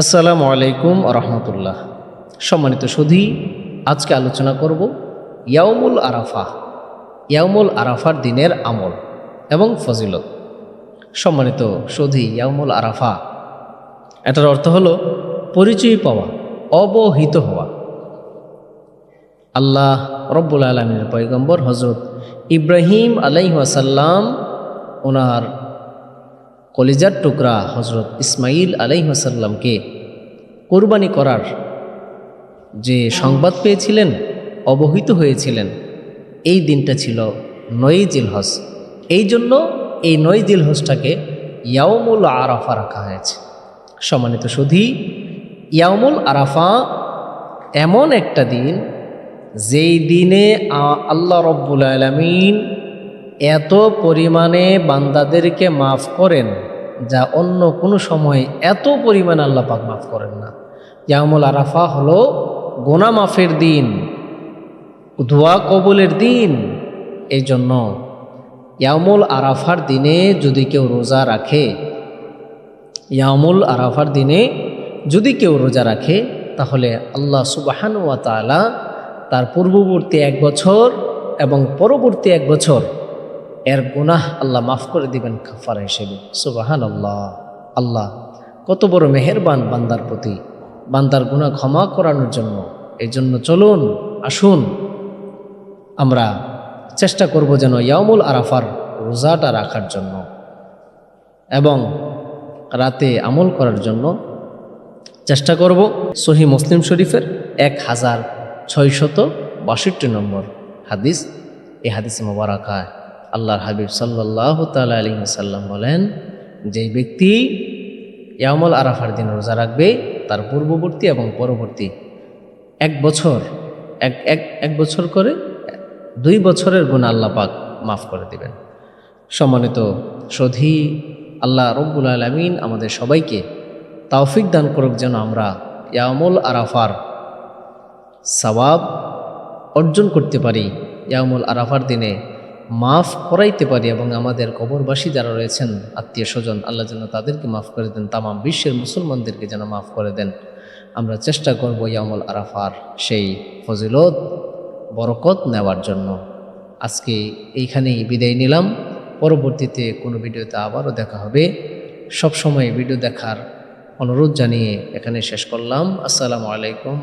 আসসালামু আলাইকুম রহমতুল্লাহ। সম্মানিত সুধী, আজকে আলোচনা করব ইয়াউমুল আরাফা, ইয়াউমুল আরাফার দিনের আমল এবং ফজিলত। সম্মানিত সুধী, ইয়াউমুল আরাফা এটার অর্থ হলো পরিচয় পাওয়া, অবহিত হওয়া। আল্লাহ রব্বুল আলামিনের পয়গম্বর হজরত ইব্রাহিম আলাইহিস সালাম ওনার কলিজার টুকরা হজরত ইসমাইল আলাইহিস সালামকে কোরবানি করার যে সংবাদ পেয়েছিলেন, অবহিত হয়েছিলেন, এই দিনটা ছিল ৯ জিলহজ। এই জন্য এই ৯ জিলহজটাকে ইয়াউমুল আরাফা রাখা হয়েছে। সম্মানিত সুধী, ইয়াউমুল আরাফা এমন একটা দিন যেই দিনে আল্লাহ রব্বুল আলামিন এত পরিমাণে বান্দাদেরকে মাফ করেন যা অন্য কোনো সময় এত পরিমাণে আল্লাহ পাক মাফ করেন না। ইয়াউমুল আরাফা হলো গুনাহ মাফের দিন, দোয়া কবুলের দিন। এই জন্য ইয়াউমুল আরাফার দিনে যদি কেউ রোজা রাখে, ইয়াউমুল আরাফার দিনে যদি কেউ রোজা রাখে, তাহলে আল্লাহ সুবহানাহু ওয়া তাআলা তার পূর্ববর্তী ১ বছর এবং পরবর্তী ১ বছর এর গুনাহ আল্লাহ মাফ করে দিবেন কাফারা হিসেবে। সুবহানাল্লাহ! আল্লাহ কত বড় মেহেরবান বান্দার প্রতি, বান্দার গুনাহ ক্ষমা করানোর জন্য। এই জন্য চলুন, আসুন আমরা চেষ্টা করব যেন ইয়াউমুল আরাফার রোজাটা রাখার জন্য এবং রাতে আমল করার জন্য চেষ্টা করব। সহিহ মুসলিম শরীফের ১৬৬২ নম্বর হাদিস। এই হাদিসে মুবারাকায় আল্লাহর হাবিব সাল্লাল্লাহু তাআলা আলাইহি ওয়াসাল্লাম বলেন, যে ব্যক্তি ইয়াউমুল আরাফার দিন রোজা রাখবে, তার পূর্ববর্তী এবং পরবর্তী ১ বছর এক বছর করে ২ বছরের গুনাহ আল্লাহ পাক মাফ করে দিবেন। সম্মানিত সুধী, আল্লাহ রব্বুল আলামিন আমাদের সবাইকে তৌফিক দান করুক যেন আমরা ইয়াউমুল আরাফার সওয়াব অর্জন করতে পারি, ইয়াউমুল আরাফার দিনে মাফ করাইতে পারি এবং আমাদের কবরবাসী যারা রয়েছেন, আত্মীয় স্বজন, আল্লাহ যেন তাদেরকে মাফ করে দেন, তামাম বিশ্বের মুসলমানদেরকে যেন মাফ করে দেন। আমরা চেষ্টা করব ইয়াউমুল আরাফার সেই ফজিলত বরকত নেওয়ার জন্য। আজকে এইখানেই বিদায় নিলাম। পরবর্তীতে কোনো ভিডিওতে আবারও দেখা হবে। সবসময় ভিডিও দেখার অনুরোধ জানিয়ে এখানে শেষ করলাম। আসসালামু আলাইকুম।